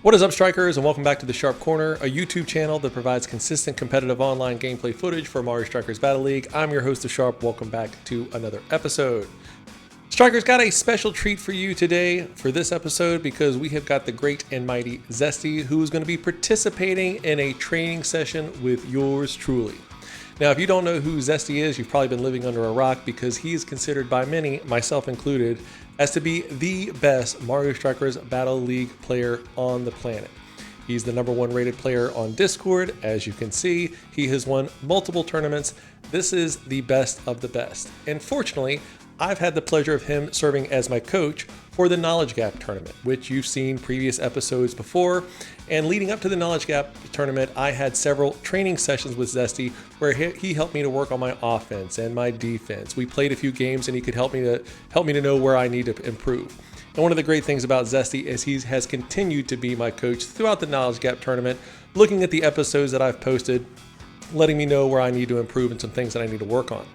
What is up, strikers, and welcome back to the Sharp Corner, a YouTube channel that provides consistent competitive online gameplay footage for Mario Strikers Battle League. I'm your host, The Sharp. Welcome back to another episode. Strikers, got a special treat for you today for this episode because we have got the great and mighty Zesty, who is going to be participating in a training session with yours truly. Now, if you don't know who Zesty is, you've probably been living under a rock because he is considered by many, myself included, as to be the best Mario Strikers Battle League player on the planet. He's the #1 rated player on Discord. As you can see, he has won multiple tournaments. This is the best of the best. And fortunately, I've had the pleasure of him serving as my coach for the Knowledge Gap tournament, which you've seen previous episodes before. And leading up to the Knowledge Gap tournament, I had several training sessions with Zesty where he helped me to work on my offense and my defense. We played a few games and he could help me to know where I need to improve. And one of the great things about Zesty is he has continued to be my coach throughout the Knowledge Gap tournament, looking at the episodes that I've posted, letting me know where I need to improve and some things that I need to work on.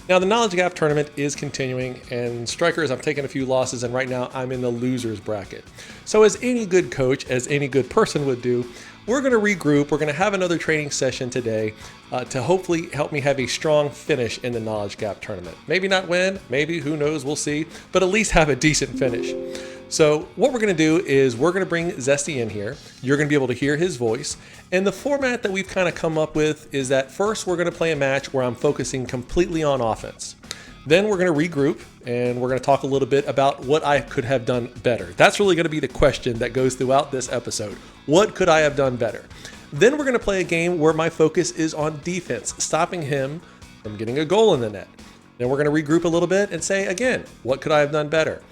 Now, the Knowledge Gap tournament is continuing, and strikers, I've taken a few losses, and right now I'm in the losers bracket. So as any good coach, as any good person would do, we're going to regroup. We're going to have another training session today to hopefully help me have a strong finish in the Knowledge Gap tournament. Maybe not win, maybe, who knows, we'll see, but at least have a decent finish. So what we're going to do is we're going to bring Zesty in here. You're going to be able to hear his voice. And the format that we've kind of come up with is that first we're going to play a match where I'm focusing completely on offense. Then we're going to regroup and we're going to talk a little bit about what I could have done better. That's really going to be the question that goes throughout this episode. What could I have done better? Then we're going to play a game where my focus is on defense, stopping him from getting a goal in the net. Then we're going to regroup a little bit and say, again, what could I have done better?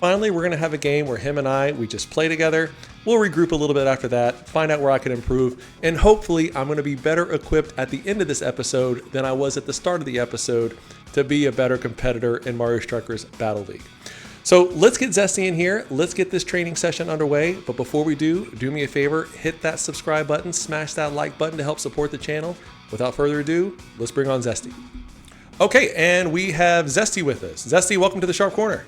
Finally, we're going to have a game where him and we just play together. We'll regroup a little bit after that, find out where I can improve, and hopefully I'm going to be better equipped at the end of this episode than I was at the start of the episode to be a better competitor in Mario Strikers Battle League. So let's get Zesty in here. Let's get this training session underway. But before we do me a favor, hit that subscribe button, smash that like button to help support the channel. Without further ado, let's bring on Zesty. Okay, and we have Zesty with us. Zesty, welcome to the Sharp Corner.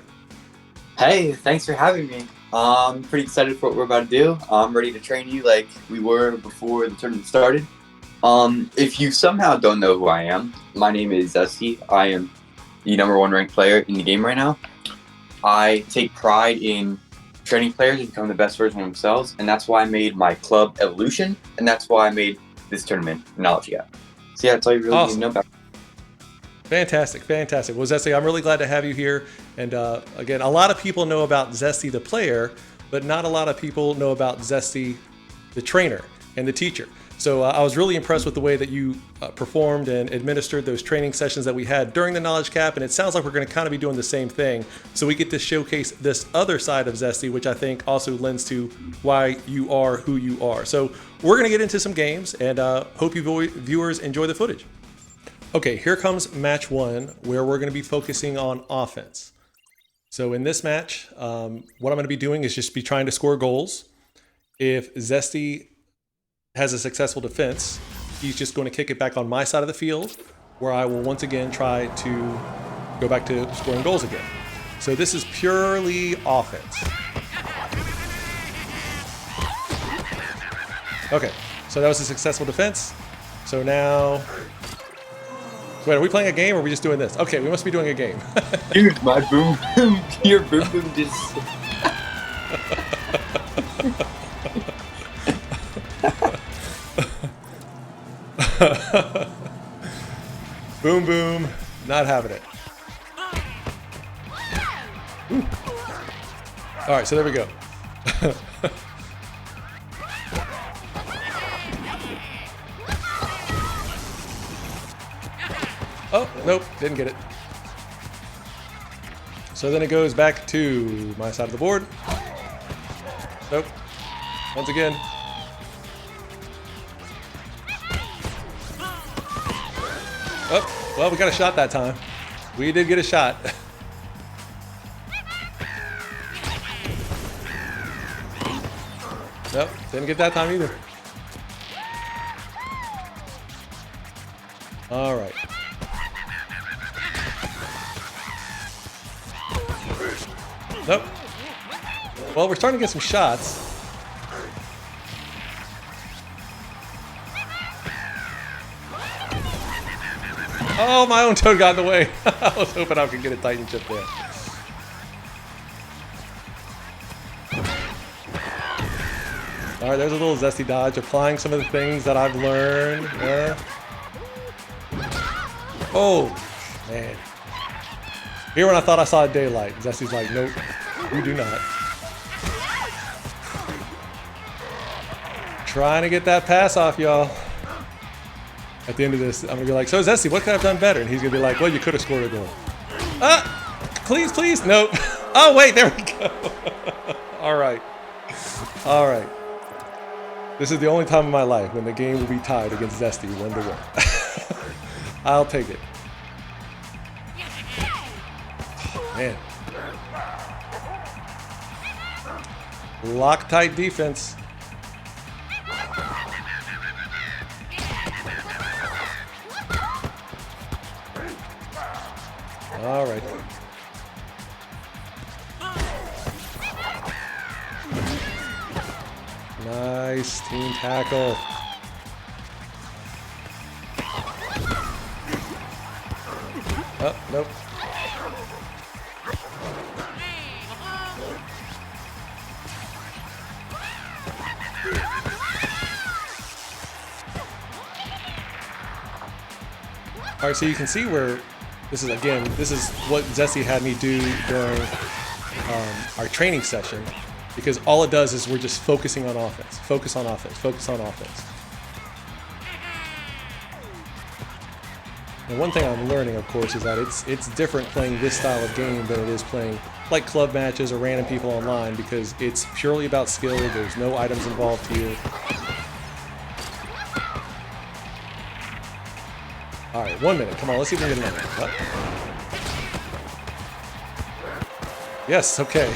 Hey, thanks for having me. I'm pretty excited for what we're about to do. I'm ready to train you like we were before the tournament started. If you somehow don't know who I am, my name is Zesty. I am the #1 ranked player in the game right now. I take pride in training players to become the best version of themselves, and that's why I made my club Evolution, and that's why I made this tournament, Knowledge Gap. So yeah, that's all you really need to know about. Fantastic, fantastic. Well, Zesty, I'm really glad to have you here. And again, a lot of people know about Zesty the player, but not a lot of people know about Zesty the trainer and the teacher. So I was really impressed with the way that you performed and administered those training sessions that we had during the Knowledge Gap, and it sounds like we're going to kind of be doing the same thing. So we get to showcase this other side of Zesty, which I think also lends to why you are who you are. So we're going to get into some games, and hope you viewers enjoy the footage. Okay, here comes match one, where we're going to be focusing on offense. So in this match, what I'm going to be doing is just be trying to score goals. If Zesty has a successful defense, he's just going to kick it back on my side of the field, where I will once again try to go back to scoring goals again. So this is purely offense. Okay, so that was a successful defense. So now... Wait, are we playing a game or are we just doing this? Okay, we must be doing a game. Dude, my boom boom, your boom boom just... Boom boom, not having it. Ooh. All right, so there we go. Oh, nope, didn't get it. So then it goes back to my side of the board. Nope. Once again. Oh, well, we got a shot that time. We did get a shot. Nope, didn't get that time either. All right. Nope. Well, we're starting to get some shots. Oh, my own toad got in the way. I was hoping I could get a Titan chip there. All right, there's a little Zesty dodge, applying some of the things that I've learned. Yeah. Oh, man. Here when I thought I saw daylight, Zesty's like, nope, you do not. Trying to get that pass off, y'all. At the end of this, I'm going to be like, so Zesty, what could I have done better? And he's going to be like, well, you could have scored a goal. Please, please. Nope. Oh, wait, there we go. All right. All right. This is the only time in my life when the game will be tied against Zesty 1-1. I'll take it. Oh, man. Loctite defense. All right. Nice team tackle. Oh, nope. All right, so you can see where this is, again, this is what Zesty had me do during our training session, because all it does is we're just focusing on offense. Focus on offense. Focus on offense. And one thing I'm learning, of course, is that it's different playing this style of game than it is playing like club matches or random people online, because it's purely about skill. There's no items involved here. All right, 1 minute. Come on, let's see if we can get another. What? Yes, okay.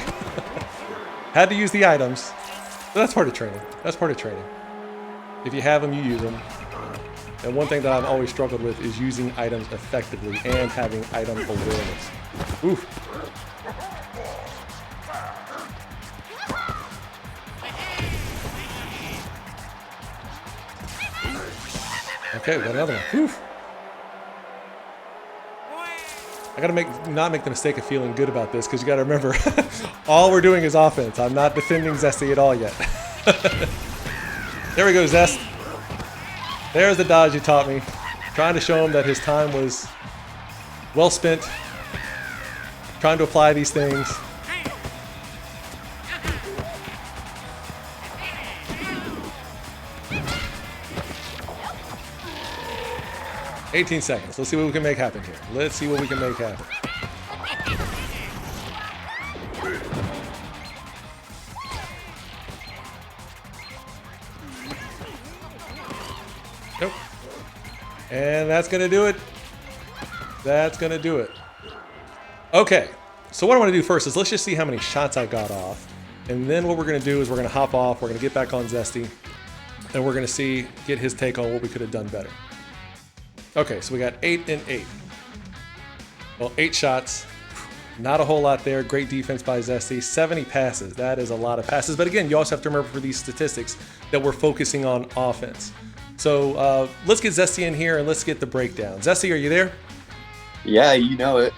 Had to use the items. But that's part of training. That's part of training. If you have them, you use them. And one thing that I've always struggled with is using items effectively and having item awareness. Oof. Okay, we got another one. Oof. I gotta not make the mistake of feeling good about this, because you gotta remember, all we're doing is offense. I'm not defending Zesty at all yet. There we go, Zest. There's the dodge you taught me. Trying to show him that his time was well spent. Trying to apply these things. $18 Let's see what we can make happen here. Let's see what we can make happen. Nope. And that's going to do it. That's going to do it. Okay. So what I want to do first is let's just see how many shots I got off. And then what we're going to do is we're going to hop off. We're going to get back on Zesty. And we're going to get his take on what we could have done better. Okay, so we got 8 and 8. Well, 8 shots. Not a whole lot there. Great defense by Zesty. 70 passes. That is a lot of passes. But again, you also have to remember for these statistics that we're focusing on offense. So let's get Zesty in here and let's get the breakdown. Zesty, are you there? Yeah, you know it.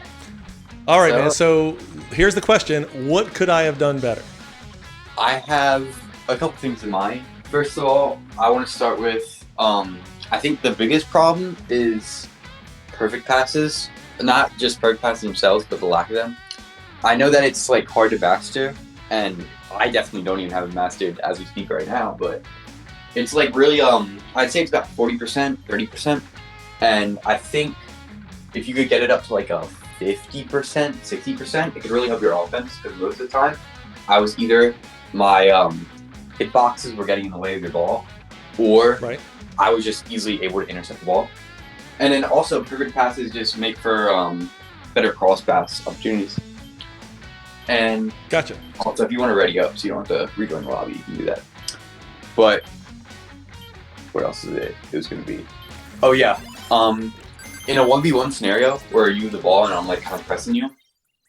All right, man. So here's the question. What could I have done better? I have a couple things in mind. First of all, I want to start with I think the biggest problem is perfect passes. Not just perfect passes themselves, but the lack of them. I know that it's like hard to master, and I definitely don't even have it mastered as we speak right now, but it's like really, I'd say it's about 40%, 30%. And I think if you could get it up to like a 50%, 60%, it could really help your offense, because most of the time I was either my hitboxes were getting in the way of your ball, or I was just easily able to intercept the ball. And then also perfect passes just make for better cross pass opportunities. And gotcha. Also, if you want to ready up so you don't have to rejoin the lobby, you can do that. But what else is it? It was going to be, oh yeah, in a 1v1 scenario where you have the ball and I'm like kind of pressing you,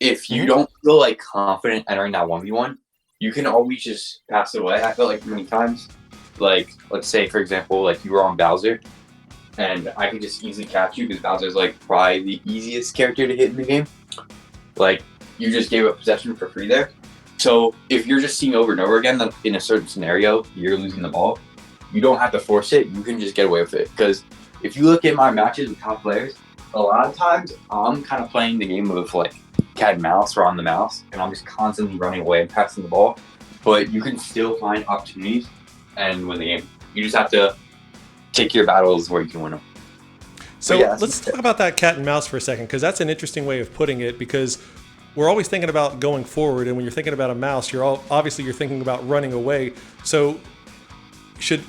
if you don't feel like confident entering that 1v1, you can always just pass it away. I felt like many times, like let's say for example, like you were on Bowser and I could just easily catch you because Bowser's like probably the easiest character to hit in the game. Like, you just gave up possession for free there. So if you're just seeing over and over again that in a certain scenario you're losing the ball, you don't have to force it. You can just get away with it. Because if you look at my matches with top players, a lot of times I'm kind of playing the game of like cat and mouse or on the mouse, and I'm just constantly running away and passing the ball. But you can still find opportunities and win the game. You just have to take your battles where you can win them. So yeah, let's talk about that cat and mouse for a second, because that's an interesting way of putting it, because we're always thinking about going forward, and when you're thinking about a mouse, you're thinking about running away. So should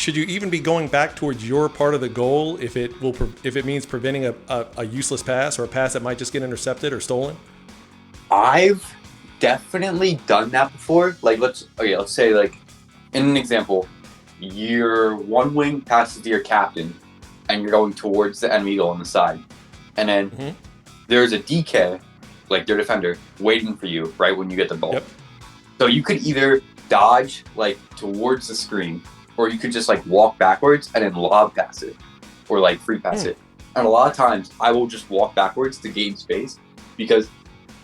you even be going back towards your part of the goal if it means preventing a useless pass or a pass that might just get intercepted or stolen? I've definitely done that before. Like, let's say, like, in an example, your one wing passes to your captain and you're going towards the enemy goal on the side, and then there's a DK, like their defender, waiting for you right when you get the ball. Yep. So you could either dodge like towards the screen, or you could just like walk backwards and then lob pass it, or like free pass it. And a lot of times I will just walk backwards to gain space, because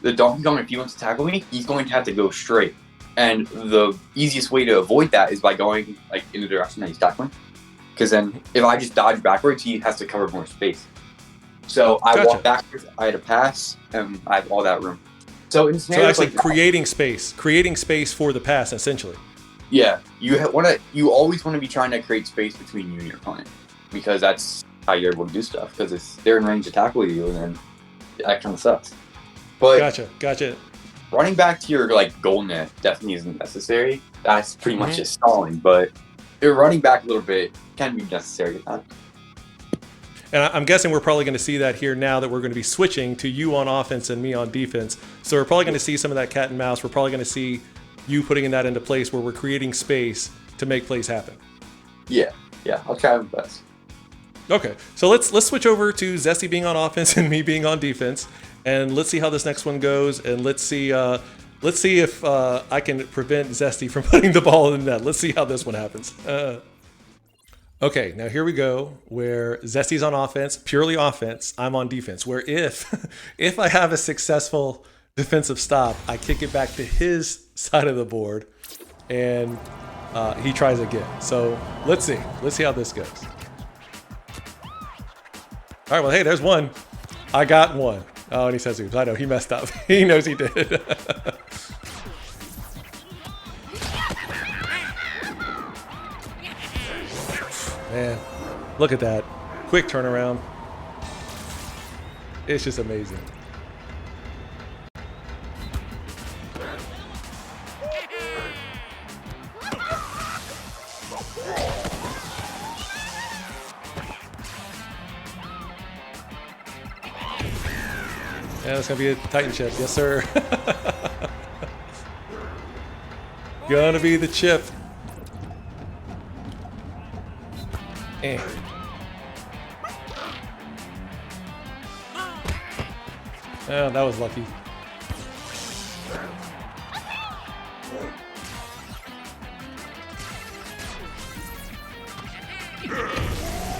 the Donkey Kong, if he wants to tackle me, he's going to have to go straight. And the easiest way to avoid that is by going like in the direction that he's tackling. Because then if I just dodge backwards, he has to cover more space. So I walk backwards, I had a pass, and I have all that room. So in scenarios actually like creating space for the pass, essentially. Yeah, you always want to be trying to create space between you and your opponent, because that's how you're able to do stuff. Because they're in range to tackle you, and then that kind of sucks. But Gotcha. Running back to your like goal net definitely isn't necessary. That's pretty much just stalling. But you're running back a little bit can be necessary at times. And I'm guessing we're probably going to see that here now that we're going to be switching to you on offense and me on defense. So we're probably going to see some of that cat and mouse. We're probably going to see you putting that into place where we're creating space to make plays happen. Yeah, I'll try my best. Okay, so let's switch over to Zesty being on offense and me being on defense, and let's see how this next one goes, and let's see if I can prevent Zesty from putting the ball in the net. Let's see how this one happens. Okay, now here we go, where Zesty's on offense, purely offense. I'm on defense, where if I have a successful defensive stop, I kick it back to his side of the board, and he tries again. So let's see how this goes. All right, well, hey, there's one. I got one. Oh, and he says oops. I know, he messed up. He knows he did. Man, look at that. Quick turnaround. It's just amazing. Yeah, that's gonna be a Titan chip, yes sir. Gonna be the chip. Eh. Oh, that was lucky.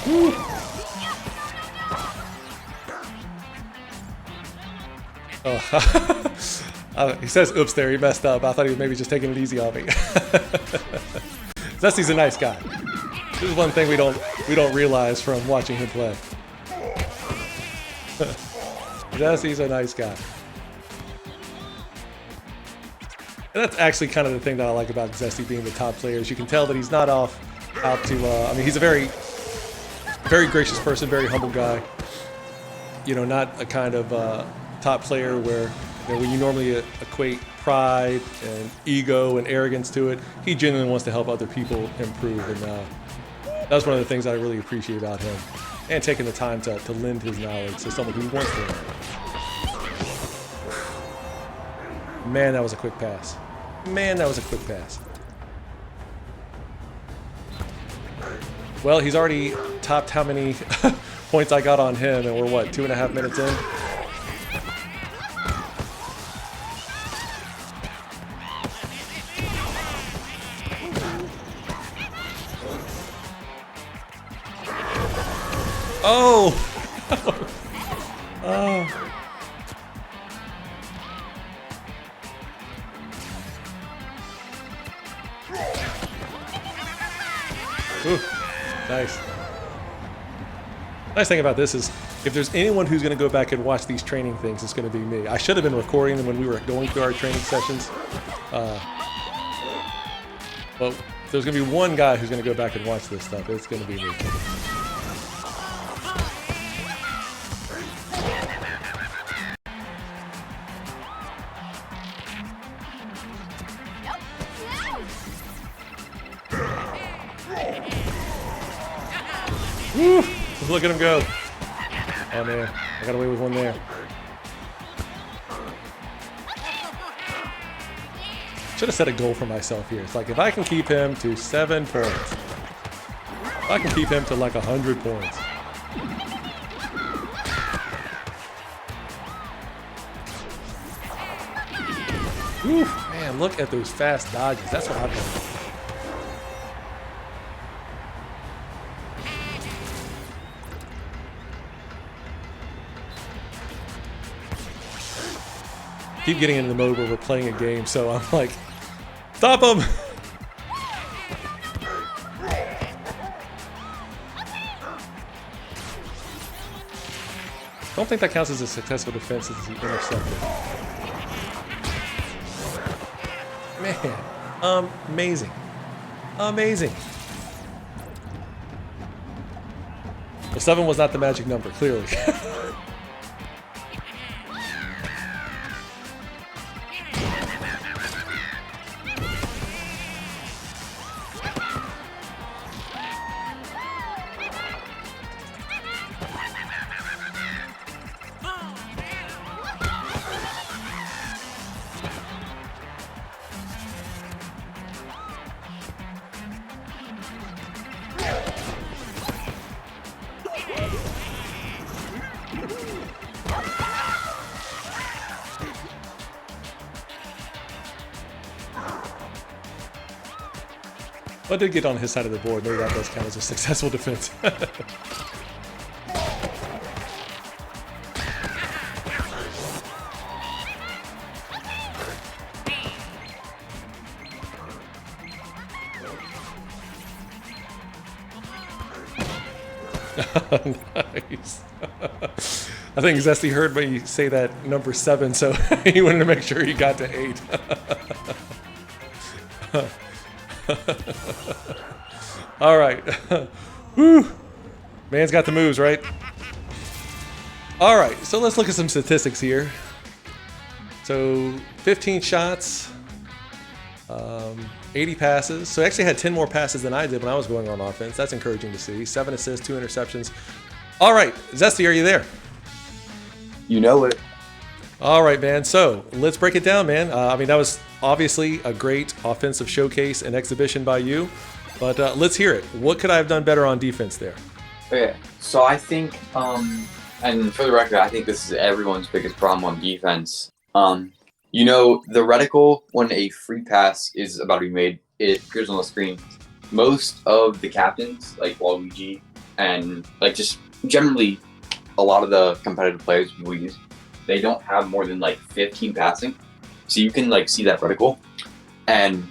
Woo. Oh, he says oops there, he messed up. I thought he was maybe just taking it easy on me. Zesty's a nice guy. This is one thing we don't realize from watching him play. Zesty's a nice guy. And that's actually kind of the thing that I like about Zesty being the top player, is you can tell that he's not out to, I mean, he's a very, very gracious person, very humble guy. You know, not a kind of top player where, you know, when you normally equate pride and ego and arrogance to it, he genuinely wants to help other people improve, and that's one of the things I really appreciate about him, and taking the time to lend his knowledge to someone who wants to learn. Man, that was a quick pass. Well, he's already topped how many points I got on him, and we're what, 2.5 minutes in? Oh! Oh. Ooh, nice. Nice thing about this is, if there's anyone who's going to go back and watch these training things, it's going to be me. I should have been recording them when we were going through our training sessions. Well, if there's going to be one guy who's going to go back and watch this stuff, it's going to be me. Woo! Look at him go. Oh man, I got away with one there. Should have set a goal for myself here. It's like, if I can keep him to 7 points, if I can keep him to like 100 points. Woo, man, look at those fast dodges. That's what I've done. Keep getting into the mode where we're playing a game, so I'm like, stop him! Don't think that counts as a successful defense as he intercepted. Man, amazing. Amazing. Well, 7 was not the magic number, clearly. I did get on his side of the board. Maybe that does count as a successful defense. Nice. I think Zesty heard me say that number 7, so he wanted to make sure he got to 8. All right. Woo. Man's got the moves, right? All right, so let's look at some statistics here. So 15 shots, 80 passes. So he actually had 10 more passes than I did when I was going on offense. That's encouraging to see. 7 assists, 2 interceptions. All right, Zesty, are you there? You know it. All right, man. So let's break it down, man. I mean, that was obviously a great offensive showcase and exhibition by you. But let's hear it. What could I have done better on defense there? Okay, so I think, and for the record, I think this is everyone's biggest problem on defense. You know, the reticle, when a free pass is about to be made, it appears on the screen. Most of the captains, like Waluigi, and like just generally a lot of the competitive players we use, they don't have more than like 15 passing. So you can like see that reticle. And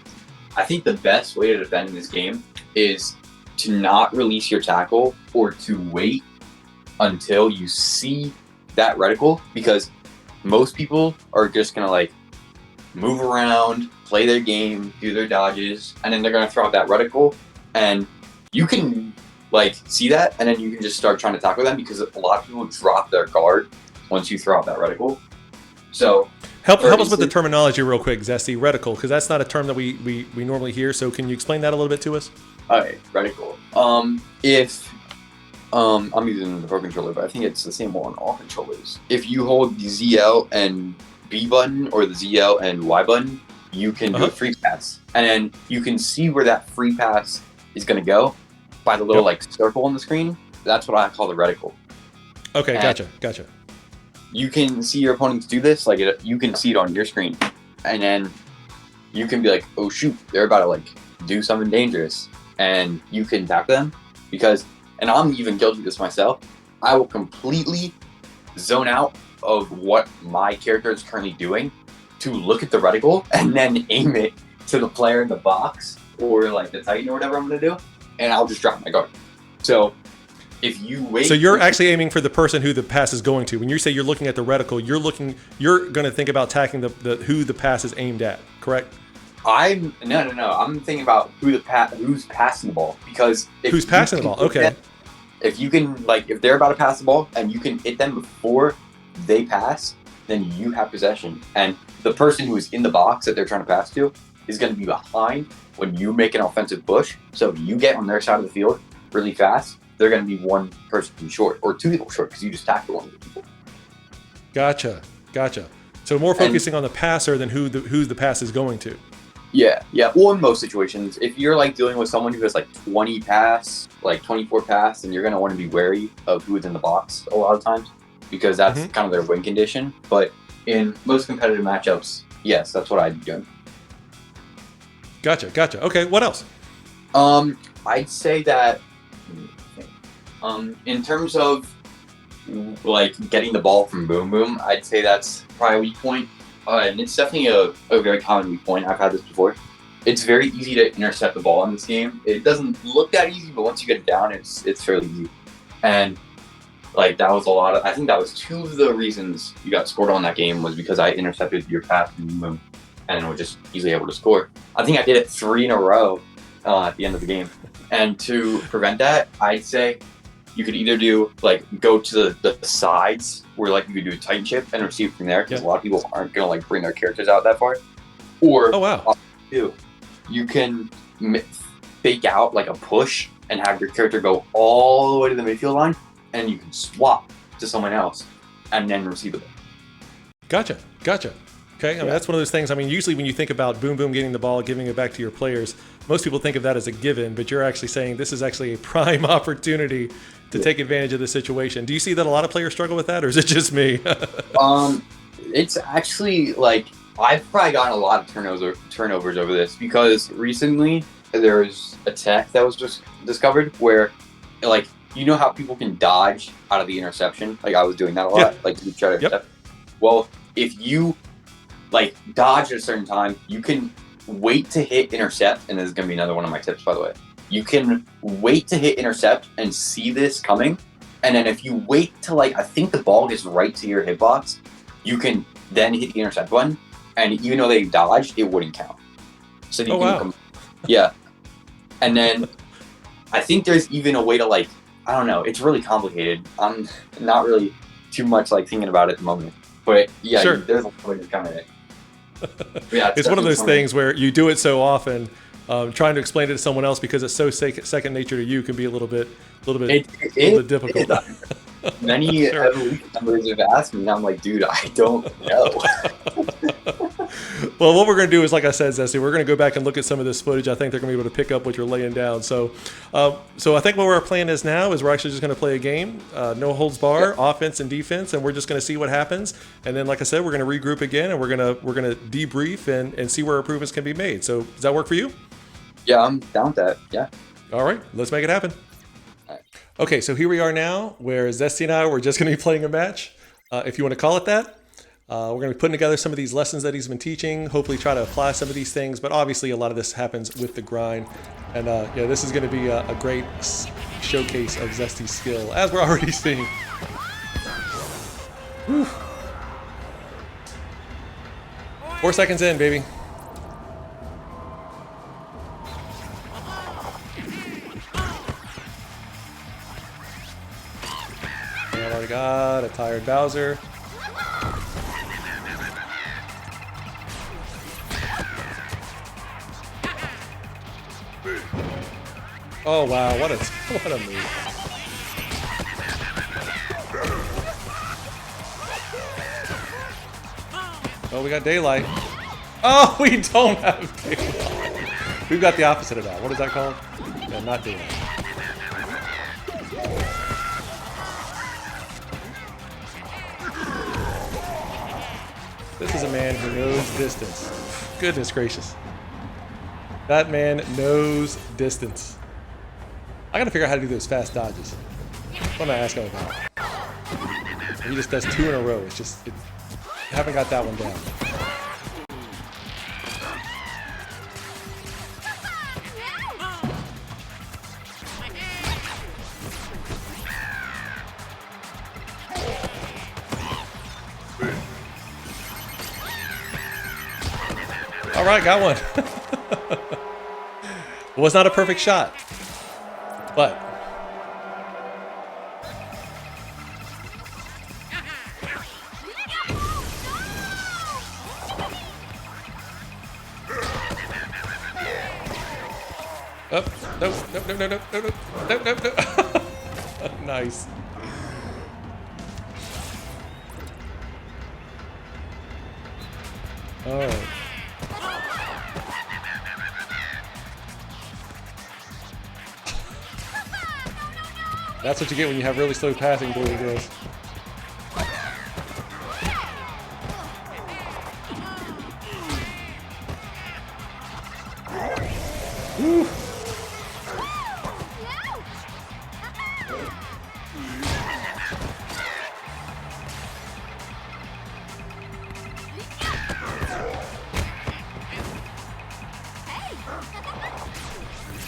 I think the best way to defend in this game is to not release your tackle or to wait until you see that reticle, because most people are just gonna like move around, play their game, do their dodges, and then they're gonna throw out that reticle, and you can like see that, and then you can just start trying to tackle them, because a lot of people drop their guard once you throw out that reticle. So help us with the terminology real quick, Zesty. Reticle, because that's not a term that we normally hear. So can you explain that a little bit to us? Okay, reticle. If I'm using the Pro controller, but I think it's the same one on all controllers. If you hold the ZL and B button or the ZL and Y button, you can do a free pass, and then you can see where that free pass is going to go by the little like circle on the screen. That's what I call the reticle. Okay, and gotcha. You can see your opponents do this, like you can see it on your screen, and then you can be like, oh shoot, they're about to like do something dangerous, and you can tackle them, because, and I'm even guilty of this myself, I will completely zone out of what my character is currently doing to look at the reticle and then aim it to the player in the box or like the Titan or whatever I'm going to do, and I'll just drop my guard. So if you wait... So you're actually aiming for the person who the pass is going to. When you say you're looking at the reticle, you're going to think about attacking the who the pass is aimed at, correct? No. I'm thinking about who's passing the ball, because who's passing the ball? Okay. If you can, like, if they're about to pass the ball and you can hit them before they pass, then you have possession. And the person who is in the box that they're trying to pass to is going to be behind when you make an offensive push. So if you get on their side of the field really fast, they're going to be one person short or two people short because you just tackled one of the people. Gotcha. So more focusing on the passer than who the pass is going to. Yeah. Well, in most situations, if you're like dealing with someone who has like 20 pass, like 24 pass, then you're going to want to be wary of who is in the box a lot of times, because that's kind of their win condition. But in most competitive matchups, yes, that's what I'd be doing. Gotcha. Okay, what else? I'd say that in terms of like getting the ball from Boom Boom, I'd say that's probably a weak point. And it's definitely a very common weak point. I've had this before. It's very easy to intercept the ball in this game. It doesn't look that easy, but once you get it down, it's fairly easy. And like that was I think that was two of the reasons you got scored on that game, was because I intercepted your pass and was just easily able to score. I think I did it 3 in a row at the end of the game. And to prevent that, I'd say you could either do like go to the sides where like you could do a Titan chip and receive from there, because a lot of people aren't gonna like bring their characters out that far. Or you can fake out like a push and have your character go all the way to the midfield line, and you can swap to someone else and then receive it. Gotcha. Okay, I mean, that's one of those things. I mean, usually when you think about Boom Boom getting the ball, giving it back to your players, most people think of that as a given, but you're actually saying this is actually a prime opportunity to take advantage of the situation. Do you see that a lot of players struggle with that, or is it just me? It's actually like I've probably gotten a lot of turnovers over this, because recently there's a tech that was just discovered where, like, you know how people can dodge out of the interception? Like, I was doing that a lot. Like, you try to intercept. Well, if you like dodge at a certain time, you can wait to hit intercept, and this is going to be another one of my tips, by the way. You can wait to hit intercept and see this coming, and then if you wait till like I think the ball gets right to your hitbox, you can then hit the intercept button, and even though they dodged, it wouldn't count. So you can and then I think there's even a way to, like, I don't know, it's really complicated. I'm not really too much like thinking about it at the moment, but there's a way to come in it. It's one of those things where you do it so often, trying to explain it to someone else because it's so second nature to you can be a little bit difficult. Many members have asked me, and I'm like, dude, I don't know. Well, what we're going to do is, like I said, Zesty, we're going to go back and look at some of this footage. I think they're going to be able to pick up what you're laying down. So I think what our plan is now is we're actually just going to play a game, no holds bar, offense and defense, and we're just going to see what happens. And then, like I said, we're going to regroup again, and we're going to debrief and see where improvements can be made. So does that work for you? Yeah, I'm down with that. Yeah. All right, let's make it happen. Okay, so here we are now, where Zesty and I, we're just going to be playing a match, if you want to call it that. We're going to be putting together some of these lessons that he's been teaching, hopefully try to apply some of these things, but obviously a lot of this happens with the grind. And this is going to be a great showcase of Zesty's skill, as we're already seeing. Whew. 4 seconds in, baby. And I already got a tired Bowser. Oh wow, what a move. Oh, we got daylight. Oh, we don't have daylight. We've got the opposite of that. What is that called? Yeah, not daylight. This is a man who knows distance. Goodness gracious. That man knows distance. I gotta figure out how to do those fast dodges. What am I asking about? And he just does 2 in a row. It's just, I haven't got that one down. All right, got one. It was not a perfect shot, but oh, no. Nice. All right. That's what you get when you have really slow passing, boys and girls. Woo.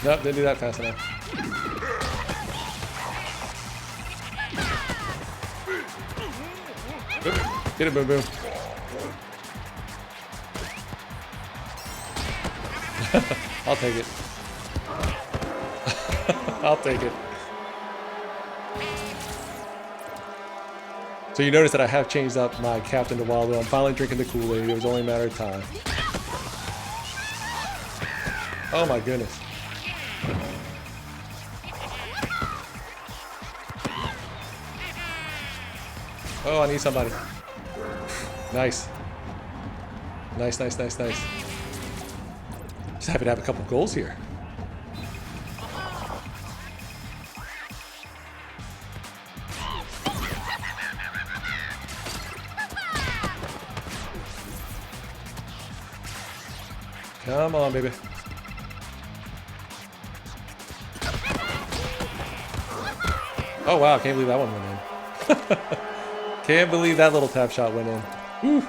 Nope, didn't do that fast enough. Get it, boom, boom. I'll take it. I'll take it. So you notice that I have changed up my captain to Waldo. I'm finally drinking the Kool-Aid. It was only a matter of time. Oh my goodness. Oh, I need somebody. Nice. Nice. Just happy to have a couple goals here. Come on, baby. Oh, wow. Can't believe that one went in. Can't believe that little tap shot went in. Whew.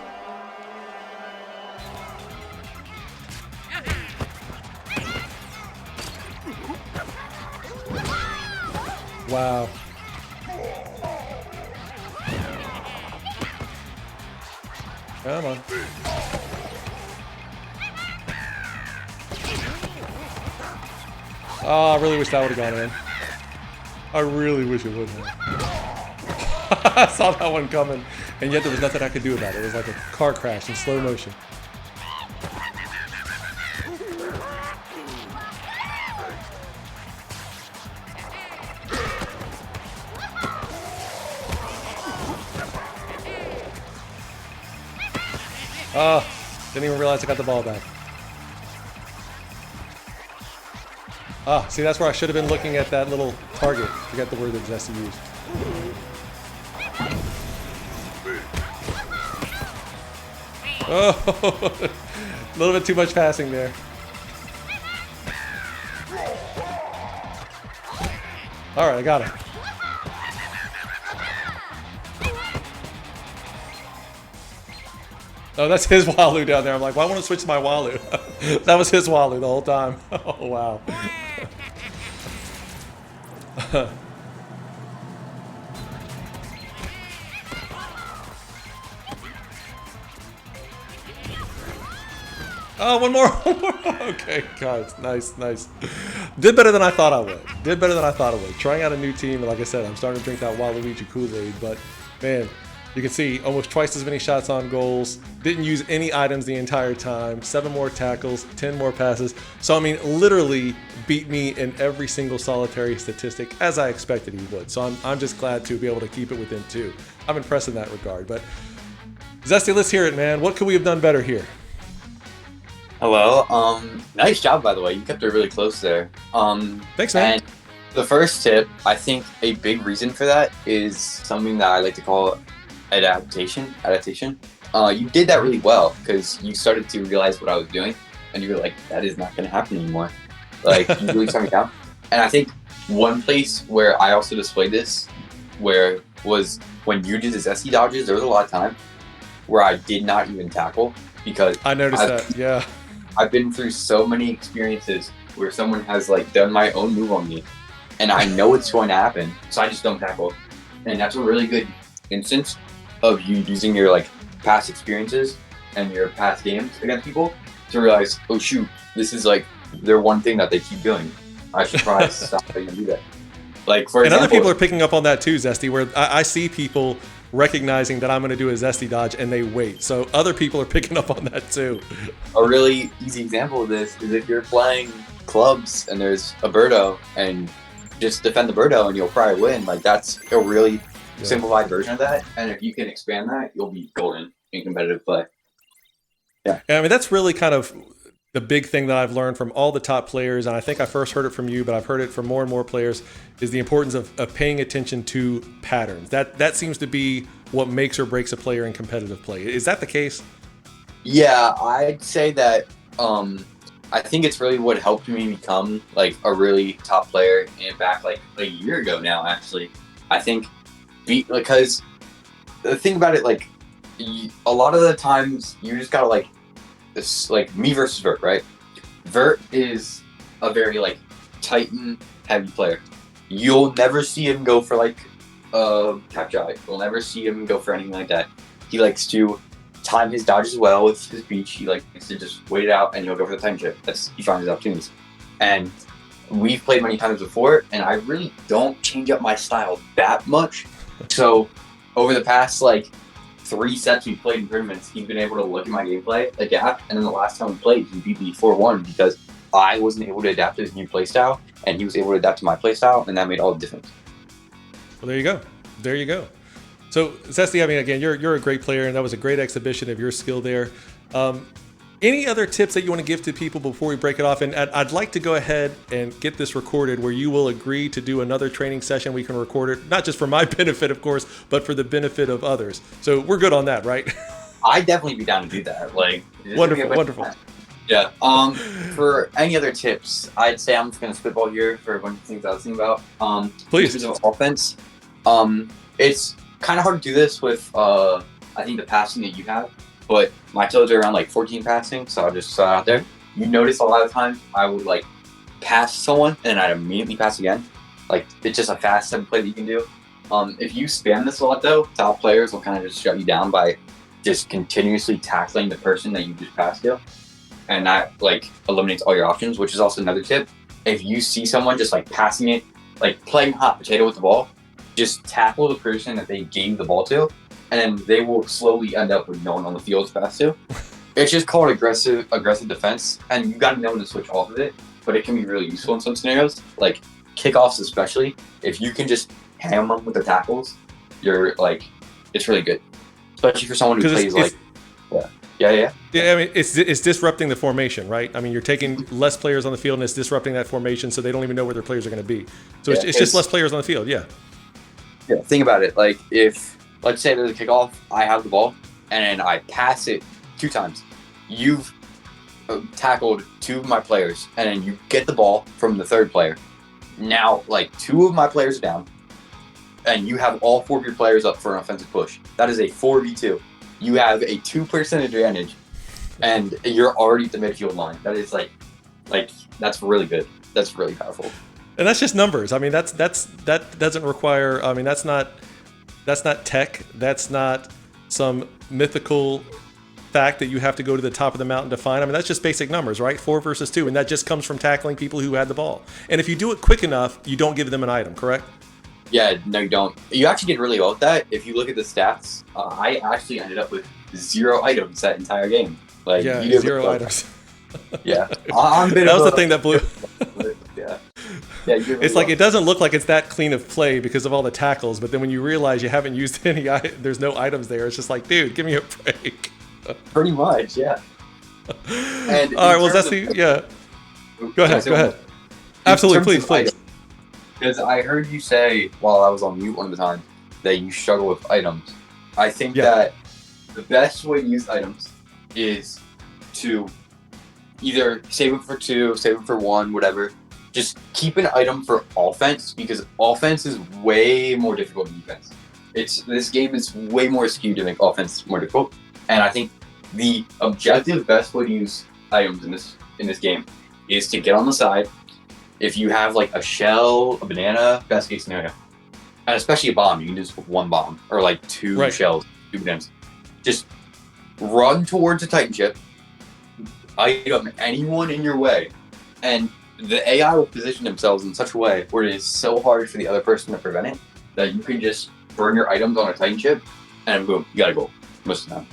Wow. Come on. Oh, I really wish that would have gone in. I really wish it would have. I saw that one coming, and yet there was nothing I could do about it. It was like a car crash in slow motion. Oh, didn't even realize I got the ball back. Ah, see, that's where I should have been looking at that little target. Forget the word that Zesty used. Oh, a little bit too much passing there. All right, I got it. Oh, that's his Walu down there. I'm like, well, I want to switch to my Walu. That was his Walu the whole time. Oh, wow. Oh, one more. Okay, guys, nice. Did better than I thought I would. Trying out a new team, and like I said, I'm starting to drink that Waluigi Kool-Aid, but man, you can see almost twice as many shots on goals. Didn't use any items the entire time. 7 more tackles, 10 more passes. So, I mean, literally beat me in every single solitary statistic, as I expected he would. So I'm just glad to be able to keep it within 2. I'm impressed in that regard. But Zesty, let's hear it, man. What could we have done better here? Hello. Nice job, by the way. You kept it really close there. Thanks, man. And the first tip, I think a big reason for that is something that I like to call adaptation. You did that really well because you started to realize what I was doing, and you were like, that is not going to happen anymore. Like, you really turned me down. And I think one place where I also displayed this, where was when you did the Zesty dodges, there was a lot of time where I did not even tackle because I noticed that. Yeah. I've been through so many experiences where someone has like done my own move on me and I know it's going to happen, so I just don't tackle. And that's a really good instance of you using your like past experiences and your past games against people to realize, oh shoot, this is like their one thing that they keep doing. I should probably stop letting them do that. Like for example, other people are picking up on that too, Zesty, where I see people recognizing that I'm going to do a Zesty dodge and they wait. So other people are picking up on that too. A really easy example of this is if you're playing clubs and there's a Birdo and just defend the Birdo and you'll probably win. Like that's a really simplified version of that. And if you can expand that, you'll be golden in competitive play. Yeah. I mean, that's really kind of the big thing that I've learned from all the top players, and I think I first heard it from you, but I've heard it from more and more players, is the importance of paying attention to patterns. That seems to be what makes or breaks a player in competitive play. Is that the case? Yeah, I'd say that I think it's really what helped me become like a really top player and back like a year ago now, actually. I think because the thing about it, like a lot of the times you just gotta like, it's like me versus Vert, right? Vert is a very like Titan heavy player. You'll never see him go for like cap jai. You'll never see him go for anything like that. He likes to time his dodges well with his beach. He likes to just wait it out and he'll go for the time chip. He finds his opportunities. And we've played many times before, and I really don't change up my style that much. So over the past like 3 sets we played in tournaments, he's been able to look at my gameplay, adapt, and then the last time we played, he beat me 4-1 because I wasn't able to adapt to his new playstyle, and he was able to adapt to my playstyle, and that made all the difference. Well, there you go. There you go. So, Zesty, I mean, again, you're a great player, and that was a great exhibition of your skill there. Any other tips that you want to give to people before we break it off? And I'd like to go ahead and get this recorded where you will agree to do another training session. We can record it, not just for my benefit, of course, but for the benefit of others. So we're good on that, right? I'd definitely be down to do that. Like, wonderful. Yeah. For any other tips, I'd say I'm just going to spitball here for a bunch of things I was thinking about. Please. In terms of offense, it's kind of hard to do this with, I think, the passing that you have. But my toes are around like 14 passing, so I'll just out there. You notice a lot of times I would like pass someone and I'd immediately pass again. Like it's just a fast template that you can do. If you spam this a lot though, top players will kind of just shut you down by just continuously tackling the person that you just passed to. And that like eliminates all your options, which is also another tip. If you see someone just like passing it, like playing hot potato with the ball, just tackle the person that they gave the ball to. And then they will slowly end up with no one on the field as fast too. It's just called aggressive defense, and you got to know when to switch off of it. But it can be really useful in some scenarios, like kickoffs especially. If you can just ham them with the tackles, you're like, it's really good, especially for someone who plays like, yeah. I mean, it's disrupting the formation, right? I mean, you're taking less players on the field, and it's disrupting that formation, so they don't even know where their players are going to be. So it's just less players on the field, yeah. Yeah, think about it. Like if let's say there's a kickoff, I have the ball, and I pass it 2 times. You've tackled 2 of my players, and then you get the ball from the 3rd player. Now, like 2 of my players are down, and you have all 4 of your players up for an offensive push. That is a 4v2. You have a 2% advantage, and you're already at the midfield line. That is like that's really good. That's really powerful. And that's just numbers. I mean, that doesn't require. I mean, that's not tech. That's not some mythical fact that you have to go to the top of the mountain to find. I mean, that's just basic numbers, right? 4 versus 2. And that just comes from tackling people who had the ball. And if you do it quick enough, you don't give them an item, correct? Yeah, no, you don't. You actually did really well with that. If you look at the stats, I actually ended up with 0 items that entire game. Like, yeah, you did 0 items. Yeah. That was the thing that blew. Yeah. It's like, it doesn't look like it's that clean of play because of all the tackles, but then when you realize you haven't used any, there's no items there, it's just like, dude, give me a break. Pretty much, yeah. And all right, well, Zesty, yeah. Go ahead. Absolutely, please. Because I heard you say, while I was on mute one of the times, that you struggle with items. I think that the best way to use items is to either save them for 2, save them for 1, whatever. Just keep an item for offense, because offense is way more difficult than defense. This game is way more skewed to make offense more difficult, and I think the objective best way to use items in this game is to get on the side. If you have like a shell, a banana, best case scenario, and especially a bomb, you can just put one bomb or like two shells, two bananas. Just run towards a Titan chip, item anyone in your way, and the AI will position themselves in such a way where it is so hard for the other person to prevent it that you can just burn your items on a Titan chip, and boom, you got a goal most of the time.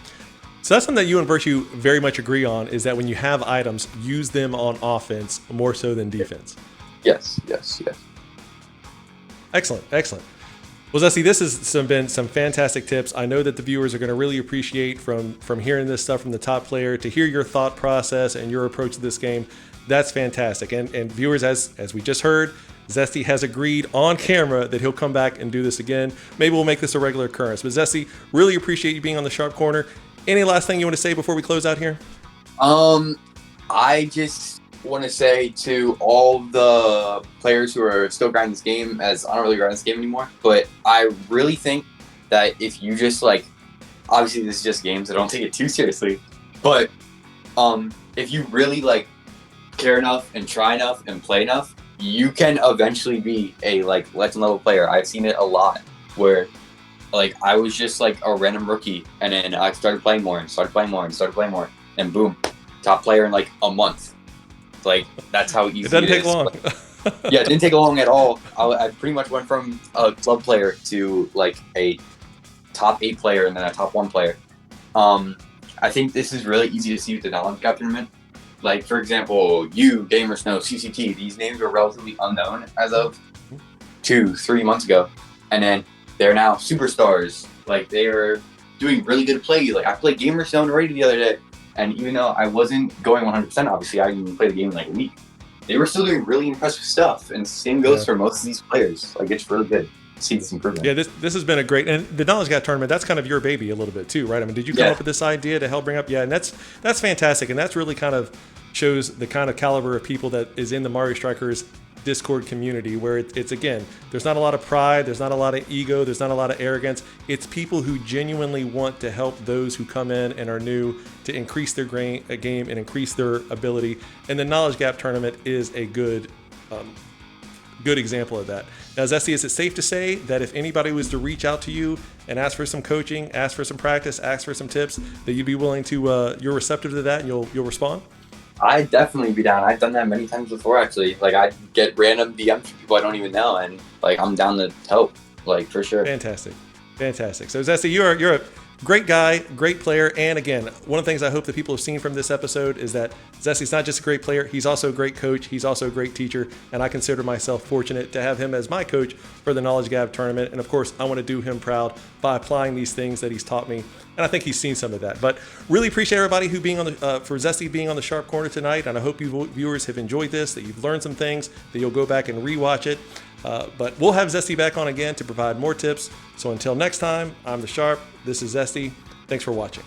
So that's something that you and Virtue very much agree on, is that when you have items, use them on offense more so than defense. Yes. Excellent. Well, Zesty, this has been some fantastic tips. I know that the viewers are going to really appreciate from hearing this stuff from the top player, to hear your thought process and your approach to this game. That's fantastic. And viewers, as we just heard, Zesty has agreed on camera that he'll come back and do this again. Maybe we'll make this a regular occurrence. But Zesty, really appreciate you being on the Sharp Corner. Any last thing you want to say before we close out here? I just want to say to all the players who are still grinding this game, as I don't really grind this game anymore, but I really think that if you just obviously this is just games, so don't take it too seriously, but if you really care enough and try enough and play enough, you can eventually be a legend level player. I've seen it a lot where I was just a random rookie, and then I started playing more and started playing more and started playing more, and boom, top player in a month. That's how easy it doesn't take long. Yeah, it didn't take long at all. I pretty much went from a club player to a top 8 player and then a top 1 player. I think this is really easy to see with the Knowledge Gap tournament. For example, you, Gamer Snow, CCT, these names were relatively unknown as of 2-3 months ago, and then they're now superstars. They are doing really good play. I played Gamer Snow and Rated the other day, and even though I wasn't going 100%, obviously I didn't play the game in a week, they were still doing really impressive stuff. And same goes for most of these players. It's really good to see this improvement. Yeah, this has been a great, and the Knowledge Gap tournament, that's kind of your baby a little bit too, right? I mean, did you come up with this idea to help bring up? Yeah, and that's fantastic, and that's really kind of shows the kind of caliber of people that is in the Mario Strikers Discord community, where it's again, there's not a lot of pride, there's not a lot of ego, there's not a lot of arrogance. It's people who genuinely want to help those who come in and are new to increase their game and increase their ability. And the Knowledge Gap tournament is a good example of that. Now, Zesty, is it safe to say that if anybody was to reach out to you and ask for some coaching, ask for some practice, ask for some tips, that you'd be willing to, you're receptive to that and you'll respond? I'd definitely be down. I've done that many times before, actually. I get random DMs from people I don't even know, and I'm down to help, for sure. Fantastic. So Zesty, you're a great guy, great player, and again, one of the things I hope that people have seen from this episode is that Zesty's not just a great player, he's also a great coach, he's also a great teacher, and I consider myself fortunate to have him as my coach for the Knowledge Gap tournament. And of course, I want to do him proud by applying these things that he's taught me, and I think he's seen some of that. But really appreciate everybody who being on the for Zesty being on the Sharp Corner tonight, and I hope you viewers have enjoyed this, that you've learned some things, that you'll go back and rewatch it. But we'll have Zesty back on again to provide more tips. So until next time, I'm the Sharp. This is Zesty. Thanks for watching.